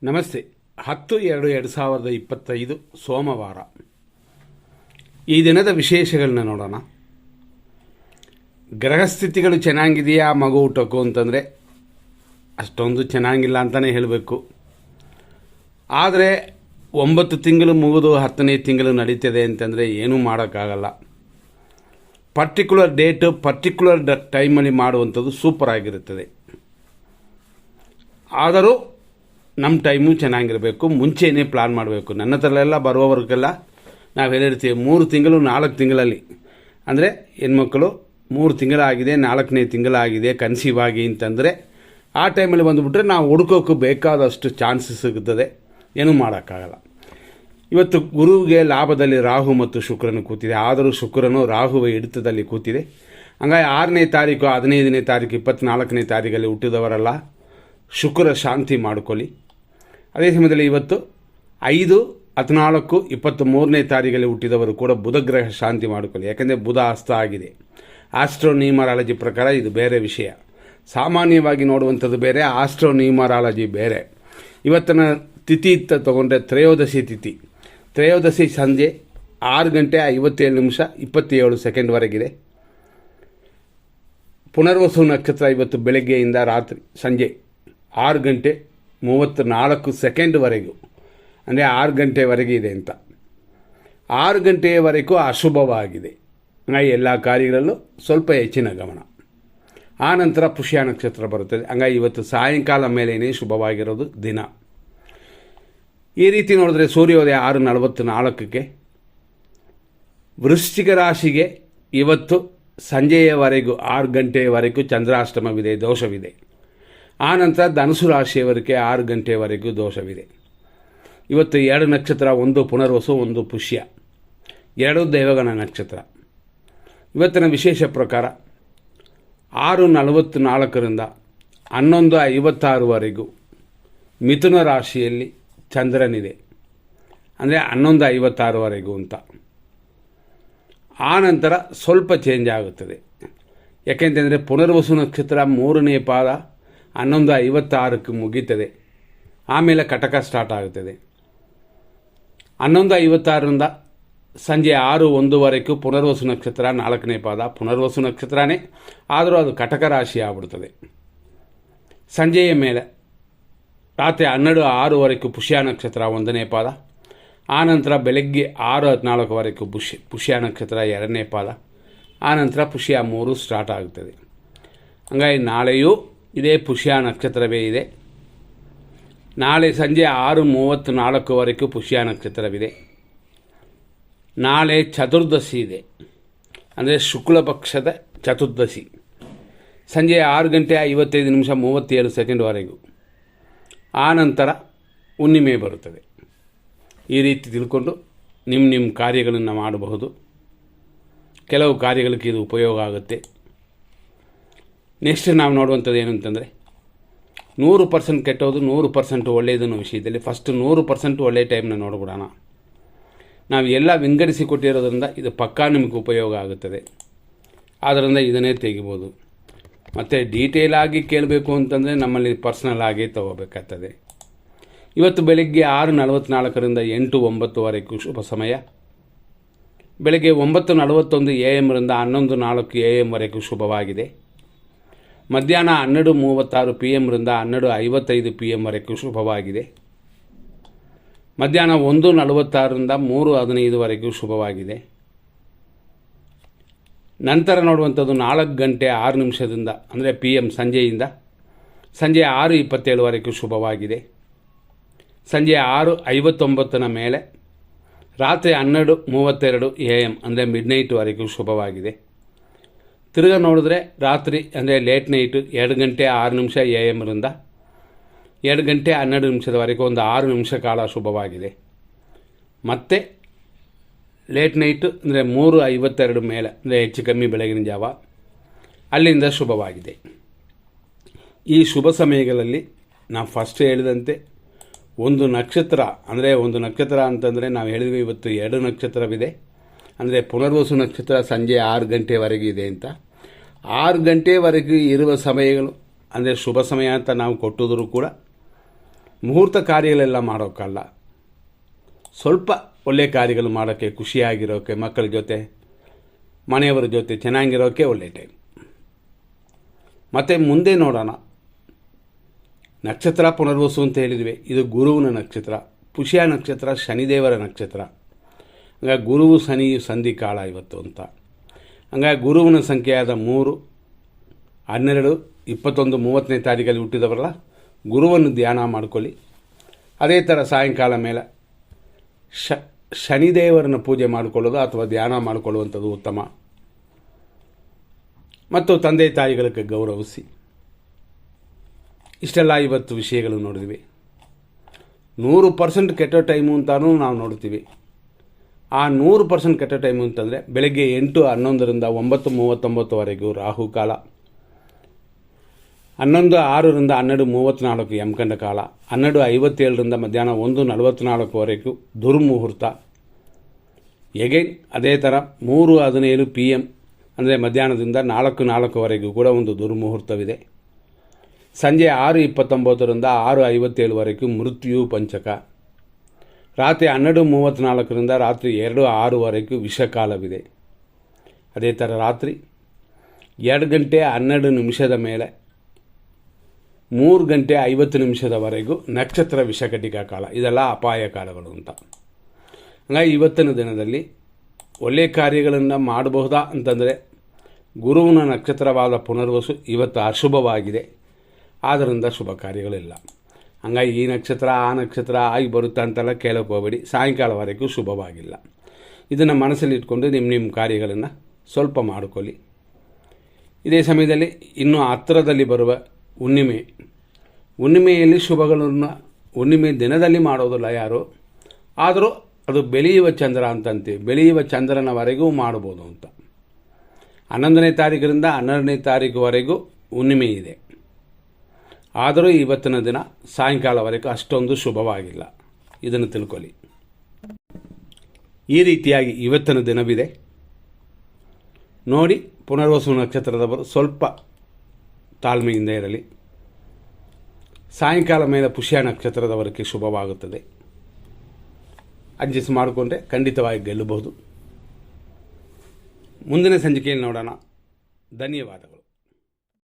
ನಮಸ್ತೆ. 10/2/2025 ಸೋಮವಾರ. ಈ ದಿನದ ವಿಶೇಷಗಳನ್ನ ನೋಡೋಣ. ಗ್ರಹಸ್ಥಿತಿಗಳು ಚೆನ್ನಾಗಿದೆಯಾ ಮಗು ಊಟಕ್ಕೂ ಅಂತಂದರೆ ಅಷ್ಟೊಂದು ಚೆನ್ನಾಗಿಲ್ಲ ಅಂತಲೇ ಹೇಳಬೇಕು. ಆದರೆ 9 ತಿಂಗಳು ಮುಗಿದು 10ನೇ ತಿಂಗಳು ನಡೀತದೆ ಅಂತಂದರೆ ಏನೂ ಮಾಡೋಕ್ಕಾಗಲ್ಲ. ಪರ್ಟಿಕ್ಯುಲರ್ ಡೇಟು ಪರ್ಟಿಕ್ಯುಲರ್ ಟೈಮಲ್ಲಿ ಮಾಡುವಂಥದ್ದು ಸೂಪರ್ ಆಗಿರುತ್ತದೆ. ಆದರೂ ನಮ್ಮ ಟೈಮು ಚೆನ್ನಾಗಿರಬೇಕು. ಮುಂಚೆನೇ ಪ್ಲಾನ್ ಮಾಡಬೇಕು. ನನ್ನ ಹತ್ರಲೆಲ್ಲ ಬರುವವರಿಗೆಲ್ಲ ನಾವು ಹೇಳಿರ್ತೀವಿ 3 ತಿಂಗಳು 4 ತಿಂಗಳಲ್ಲಿ, ಅಂದರೆ ಹೆಣ್ಮಕ್ಕಳು 3 ತಿಂಗಳಾಗಿದೆ 4ನೇ ತಿಂಗಳಾಗಿದೆ ಕನ್ಸೀವ್ ಆಗಿ ಅಂತಂದರೆ ಆ ಟೈಮಲ್ಲಿ ಬಂದುಬಿಟ್ರೆ ನಾವು ಹುಡ್ಕೋಕ್ಕೂ ಬೇಕಾದಷ್ಟು ಚಾನ್ಸಸ್ ಸಿಗುತ್ತದೆ. ಏನೂ ಮಾಡೋಕ್ಕಾಗಲ್ಲ. ಇವತ್ತು ಗುರುವಿಗೆ ಲಾಭದಲ್ಲಿ ರಾಹು ಮತ್ತು ಶುಕ್ರನು ಕೂತಿದೆ. ಆದರೂ ಶುಕ್ರನು ರಾಹುವ ಹಿಡಿತದಲ್ಲಿ ಕೂತಿದೆ. ಹಂಗಾಗಿ 6ನೇ ತಾರೀಕು 15ನೇ ತಾರೀಕು 24ನೇ ತಾರೀಕಲ್ಲಿ ಹುಟ್ಟಿದವರೆಲ್ಲ ಶುಕ್ರ ಶಾಂತಿ ಮಾಡಿಕೊಳ್ಳಿ. ಅದೇ ಸಮಯದಲ್ಲಿ ಇವತ್ತು 5, 14, 23ನೇ ತಾರೀಕಲ್ಲಿ ಹುಟ್ಟಿದವರು ಕೂಡ ಬುಧ ಗ್ರಹ ಶಾಂತಿ ಮಾಡಿಕೊಳ್ಳಿ. ಯಾಕೆಂದರೆ ಬುಧ ಅಸ್ತ ಆಗಿದೆ. ಆಸ್ಟ್ರೋನ್ಯೂಮರಾಲಜಿ ಪ್ರಕಾರ ಇದು ಬೇರೆ ವಿಷಯ. ಸಾಮಾನ್ಯವಾಗಿ ನೋಡುವಂಥದ್ದು ಬೇರೆ, ಆಸ್ಟ್ರೋನ್ಯೂಮರಾಲಜಿ ಬೇರೆ. ಇವತ್ತಿನ ತಿಥಿ ತಗೊಂಡ್ರೆ ತ್ರಯೋದಶಿ ತಿಥಿ. ತ್ರಯೋದಶಿ ಸಂಜೆ 6:57:27 ಪುನರ್ವಸು ನಕ್ಷತ್ರ ಇವತ್ತು ಬೆಳಗ್ಗೆಯಿಂದ ರಾತ್ರಿ ಸಂಜೆ 6:34 ಅಂದರೆ 6 ಗಂಟೆವರೆಗೆ ಇದೆ ಅಂತ. 6 ಗಂಟೆಯವರೆಗೂ ಅಶುಭವಾಗಿದೆ. ಹಂಗಾಗಿ ಎಲ್ಲ ಕಾರ್ಯಗಳಲ್ಲೂ ಸ್ವಲ್ಪ ಹೆಚ್ಚಿನ ಗಮನ. ಆ ನಂತರ ಪುಷ್ಯ ನಕ್ಷತ್ರ ಬರುತ್ತದೆ. ಹಂಗಾಗಿ ಇವತ್ತು ಸಾಯಂಕಾಲ ಮೇಲೇ ಶುಭವಾಗಿರೋದು ದಿನ. ಈ ರೀತಿ ನೋಡಿದ್ರೆ ಸೂರ್ಯೋದಯ 6:44 ವೃಶ್ಚಿಕ ರಾಶಿಗೆ ಇವತ್ತು ಸಂಜೆಯವರೆಗೂ 6 ಗಂಟೆಯವರೆಗೂ ಚಂದ್ರಾಷ್ಟಮವಿದೆ, ದೋಷವಿದೆ. ಆ ನಂತರ ಧನುಸು ರಾಶಿಯವರೆಗೆ 6 ಗಂಟೆಯವರೆಗೂ ದೋಷವಿದೆ. ಇವತ್ತು 2 ನಕ್ಷತ್ರ, ಒಂದು ಪುನರ್ವಸು, ಒಂದು ಪುಷ್ಯ, 2 ದೇವಗಣ ನಕ್ಷತ್ರ. ಇವತ್ತಿನ ವಿಶೇಷ ಪ್ರಕಾರ 6:44 11:56 ಮಿಥುನ ರಾಶಿಯಲ್ಲಿ ಚಂದ್ರನಿದೆ. ಅಂದರೆ 11:56 ಅಂತ. ಆ ನಂತರ ಸ್ವಲ್ಪ ಚೇಂಜ್ ಆಗುತ್ತದೆ. ಯಾಕೆಂತಂದರೆ ಪುನರ್ವಸು ನಕ್ಷತ್ರ 3ನೇ ಪಾದ 11:56 ಮುಗೀತದೆ. ಆಮೇಲೆ ಕಟಕ ಸ್ಟಾರ್ಟ್ ಆಗುತ್ತದೆ. 11:56 ಸಂಜೆ 6:01 ಪುನರ್ವಸು ನಕ್ಷತ್ರ 4ನೇ ಪಾದ. ಪುನರ್ವಸು ನಕ್ಷತ್ರನೇ ಆದರೂ ಅದು ಕಟಕ ರಾಶಿ ಆಗ್ಬಿಡ್ತದೆ. ಸಂಜೆಯ ಮೇಲೆ ರಾತ್ರಿ 12:06 ಪುಷ್ಯ ನಕ್ಷತ್ರ 1ನೇ ಪಾದ. ಆನಂತರ ಬೆಳಗ್ಗೆ 6:14 ಪುಷ್ಯ ನಕ್ಷತ್ರ 2ನೇ ಪಾದ. ಆನಂತರ ಪುಷ್ಯ 3 ಸ್ಟಾರ್ಟ್ ಆಗುತ್ತದೆ. ಹಂಗಾಗಿ ನಾಳೆಯೂ ಇದೇ ಪುಷ್ಯ ನಕ್ಷತ್ರವೇ ಇದೆ. ನಾಳೆ ಸಂಜೆ 6:34 ಪುಷ್ಯ ನಕ್ಷತ್ರವಿದೆ. ನಾಳೆ ಚತುರ್ದಶಿ ಇದೆ, ಅಂದರೆ ಶುಕ್ಲ ಪಕ್ಷದ ಚತುರ್ದಶಿ. ಸಂಜೆ 6:55:37 ಆ ನಂತರ ಹುಣ್ಣಿಮೆ ಬರುತ್ತದೆ. ಈ ರೀತಿ ತಿಳ್ಕೊಂಡು ನಿಮ್ಮ ಕಾರ್ಯಗಳನ್ನು ಮಾಡಬಹುದು. ಕೆಲವು ಕಾರ್ಯಗಳಿಗೆ ಇದು ಉಪಯೋಗ ಆಗುತ್ತೆ. ನೆಕ್ಸ್ಟ್ ನಾವು ನೋಡುವಂಥದ್ದು ಏನು ಅಂತಂದರೆ 100% ಕೆಟ್ಟೋದು 100% ಒಳ್ಳೆಯದನ್ನು ವಿಷಯದಲ್ಲಿ ಫಸ್ಟ್ 100% ಒಳ್ಳೆಯ ಟೈಮ್ನ ನೋಡ್ಬಿಡೋಣ. ನಾವು ಎಲ್ಲ ವಿಂಗಡಿಸಿ ಕೊಟ್ಟಿರೋದ್ರಿಂದ ಇದು ಪಕ್ಕಾ ನಿಮಗೆ ಉಪಯೋಗ ಆಗುತ್ತದೆ. ಆದ್ದರಿಂದ ಇದನ್ನೇ ತೆಗಿಬೋದು. ಮತ್ತು ಡೀಟೇಲ್ ಆಗಿ ಕೇಳಬೇಕು ಅಂತಂದರೆ ನಮ್ಮಲ್ಲಿ ಪರ್ಸ್ನಲ್ ಆಗಿ ತಗೋಬೇಕಾಗ್ತದೆ. ಇವತ್ತು ಬೆಳಗ್ಗೆ 6:44 8:09 ಶುಭ ಸಮಯ. ಬೆಳಗ್ಗೆ 9:41 AM 11:04 AM ಶುಭವಾಗಿದೆ. ಮಧ್ಯಾಹ್ನ 12:36 PM 12:55 PM ಶುಭವಾಗಿದೆ. ಮಧ್ಯಾಹ್ನ 1:46 3:15 ಶುಭವಾಗಿದೆ. ನಂತರ ನೋಡುವಂಥದ್ದು 4 ಗಂಟೆ 6 ಅಂದರೆ PM ಸಂಜೆಯಿಂದ ಸಂಜೆ 6:27 ಶುಭವಾಗಿದೆ. ಸಂಜೆ 6:59 ಮೇಲೆ ರಾತ್ರಿ 12:32 AM ಅಂದರೆ ಮಿಡ್ನೈಟ್ವರೆಗೂ ಶುಭವಾಗಿದೆ. ತಿರ್ಗಾ ನೋಡಿದ್ರೆ ರಾತ್ರಿ ಅಂದರೆ ಲೇಟ್ ನೈಟು 2 ಗಂಟೆ 6 AM 2 ಗಂಟೆ 12 ಒಂದು 6 ಕಾಲ ಶುಭವಾಗಿದೆ. ಮತ್ತು ಲೇಟ್ ನೈಟು ಅಂದರೆ 3:52 ಮೇಲೆ ಅಂದರೆ ಹೆಚ್ಚು ಕಮ್ಮಿ ಬೆಳಗಿನ ಜಾವ ಅಲ್ಲಿಂದ ಶುಭವಾಗಿದೆ. ಈ ಶುಭ ಸಮಯಗಳಲ್ಲಿ ನಾವು ಫಸ್ಟ್ ಹೇಳಿದಂತೆ ಒಂದು ನಕ್ಷತ್ರ, ಅಂದರೆ ಒಂದು ನಕ್ಷತ್ರ ಅಂತಂದರೆ ನಾವು ಹೇಳಿದ್ವಿ ಇವತ್ತು 2 ನಕ್ಷತ್ರವಿದೆ. ಅಂದರೆ ಪುನರ್ವಸು ನಕ್ಷತ್ರ ಸಂಜೆ 6 ಗಂಟೆವರೆಗೆ ಇದೆ ಅಂತ. 6 ಗಂಟೆವರೆಗೆ ಇರುವ ಸಮಯಗಳು ಅಂದರೆ ಶುಭ ಸಮಯ ಅಂತ ನಾವು ಕೊಟ್ಟಿದ್ರು ಕೂಡ ಮುಹೂರ್ತ ಕಾರ್ಯಗಳೆಲ್ಲ ಮಾಡೋಕ್ಕಲ್ಲ, ಸ್ವಲ್ಪ ಒಳ್ಳೆಯ ಕಾರ್ಯಗಳು ಮಾಡೋಕ್ಕೆ, ಖುಷಿಯಾಗಿರೋಕ್ಕೆ, ಮಕ್ಕಳ ಜೊತೆ ಮನೆಯವರ ಜೊತೆ ಚೆನ್ನಾಗಿರೋಕ್ಕೆ ಒಳ್ಳೆಯ ಟೈಮ್. ಮತ್ತು ಮುಂದೆ ನೋಡೋಣ. ನಕ್ಷತ್ರ ಪುನರ್ವಸು ಅಂತ ಹೇಳಿದ್ವಿ, ಇದು ಗುರುವಿನ ನಕ್ಷತ್ರ. ಪುಷ್ಯ ನಕ್ಷತ್ರ ಶನಿದೇವರ ನಕ್ಷತ್ರ. ಹಂಗಾಗಿ ಗುರುವು ಶನಿ ಸಂಧಿ ಕಾಲ ಇವತ್ತು ಅಂತ. ಹಂಗಾಗಿ ಗುರುವಿನ ಸಂಖ್ಯೆಯಾದ 3, 12, 21, 30ನೇ ತಾರೀಕಲ್ಲಿ ಹುಟ್ಟಿದವರಲ್ಲ, ಗುರುವನ್ನು ಧ್ಯಾನ ಮಾಡ್ಕೊಳ್ಳಿ. ಅದೇ ಥರ ಸಾಯಂಕಾಲ ಮೇಲೆ ಶನಿದೇವರನ್ನು ಪೂಜೆ ಮಾಡಿಕೊಳ್ಳೋದು ಅಥವಾ ಧ್ಯಾನ ಮಾಡಿಕೊಳ್ಳುವಂಥದ್ದು ಉತ್ತಮ. ಮತ್ತು ತಂದೆ ತಾಯಿಗಳಿಗೆ ಗೌರವಿಸಿ. ಇಷ್ಟೆಲ್ಲ ಇವತ್ತು ವಿಷಯಗಳು ನೋಡಿದ್ವಿ. 100% ಕೆಟ್ಟ ಟೈಮು ಅಂತಲೂ ನಾವು ನೋಡ್ತೀವಿ. ಆ 100% ಕೆಟ್ಟ ಟೈಮು ಅಂತಂದರೆ ಬೆಳಗ್ಗೆ 8:11ರಿಂದ 9:39ವರೆಗೂ ರಾಹುಕಾಲ, 11:06ರಿಂದ 12:34 ಯಮಗಂಡ ಕಾಲ, 12:57ರಿಂದ ಮಧ್ಯಾಹ್ನ 1:44ವರೆಗೂ ದುರ್ಮುಹೂರ್ತ. ಎಗೈನ್ ಅದೇ ಥರ 3:17 PM ಅಂದರೆ ಮಧ್ಯಾಹ್ನದಿಂದ 4:04ವರೆಗೂ ಕೂಡ ಒಂದು ದುರ್ಮುಹೂರ್ತವಿದೆ. ಸಂಜೆ 6:29ರಿಂದ 6:57ವರೆಗೂ ಮೃತ್ಯು ಪಂಚಕ. ರಾತ್ರಿ 12:34ರಿಂದ ರಾತ್ರಿ 2:06ವರೆಗೂ ವಿಷಕಾಲವಿದೆ. ಅದೇ ಥರ ರಾತ್ರಿ 2:12 ಮೇಲೆ 3:50 ನಕ್ಷತ್ರ ವಿಷಕಟಿಕ ಕಾಲ. ಇದೆಲ್ಲ ಅಪಾಯ ಕಾಲಗಳು ಅಂತ. ಹಾಗಾಗಿ ಇವತ್ತಿನ ದಿನದಲ್ಲಿ ಒಳ್ಳೆಯ ಕಾರ್ಯಗಳನ್ನು ಮಾಡಬಹುದಾ ಅಂತಂದರೆ ಗುರುವಿನ ನಕ್ಷತ್ರವಾದ ಪುನರ್ವಸು ಇವತ್ತು ಅಶುಭವಾಗಿದೆ. ಆದ್ದರಿಂದ ಶುಭ ಕಾರ್ಯಗಳಿಲ್ಲ. ಹಂಗಾಗಿ ಈ ನಕ್ಷತ್ರ ಆ ನಕ್ಷತ್ರ ಆಗಿ ಬರುತ್ತಾ ಅಂತೆಲ್ಲ ಕೇಳೋಕೆ ಹೋಗಬೇಡಿ. ಸಾಯಂಕಾಲವರೆಗೂ ಶುಭವಾಗಿಲ್ಲ. ಇದನ್ನು ಮನಸ್ಸಲ್ಲಿ ಇಟ್ಕೊಂಡು ನಿಮ್ಮ ಕಾರ್ಯಗಳನ್ನು ಸ್ವಲ್ಪ ಮಾಡಿಕೊಳ್ಳಿ. ಇದೇ ಸಮಯದಲ್ಲಿ ಇನ್ನೂ ಹತ್ತಿರದಲ್ಲಿ ಬರುವ ಹುಣ್ಣಿಮೆಯಲ್ಲಿ ಶುಭಗಳನ್ನು ಹುಣ್ಣಿಮೆ ದಿನದಲ್ಲಿ ಮಾಡೋದಿಲ್ಲ ಯಾರು, ಆದರೂ ಅದು ಬೆಳೆಯುವ ಚಂದ್ರ ಅಂತಂತೀವಿ. ಬೆಳೆಯುವ ಚಂದ್ರನವರೆಗೂ ಮಾಡ್ಬೋದು ಅಂತ. 11ನೇ ತಾರೀಕರಿಂದ 12ನೇ ತಾರೀಕುವರೆಗೂ ಹುಣ್ಣಿಮೆ ಇದೆ. ಆದರೂ ಇವತ್ತಿನ ದಿನ ಸಾಯಂಕಾಲವರೆಗೂ ಅಷ್ಟೊಂದು ಶುಭವಾಗಿಲ್ಲ. ಇದನ್ನು ತಿಳ್ಕೊಳ್ಳಿ. ಈ ರೀತಿಯಾಗಿ ಇವತ್ತಿನ ದಿನವಿದೆ ನೋಡಿ. ಪುನರ್ವಸು ನಕ್ಷತ್ರದವರು ಸ್ವಲ್ಪ ತಾಳ್ಮೆಯಿಂದ ಇರಲಿ. ಸಾಯಂಕಾಲ ಮೇಲೆ ಪುಷ್ಯ ನಕ್ಷತ್ರದವರಿಗೆ ಶುಭವಾಗುತ್ತದೆ. ಅಡ್ಜಸ್ಟ್ ಮಾಡಿಕೊಂಡ್ರೆ ಖಂಡಿತವಾಗಿ ಗೆಲ್ಲಬಹುದು. ಮುಂದಿನ ಸಂಚಿಕೆಯಲ್ಲಿ ನೋಡೋಣ. ಧನ್ಯವಾದಗಳು.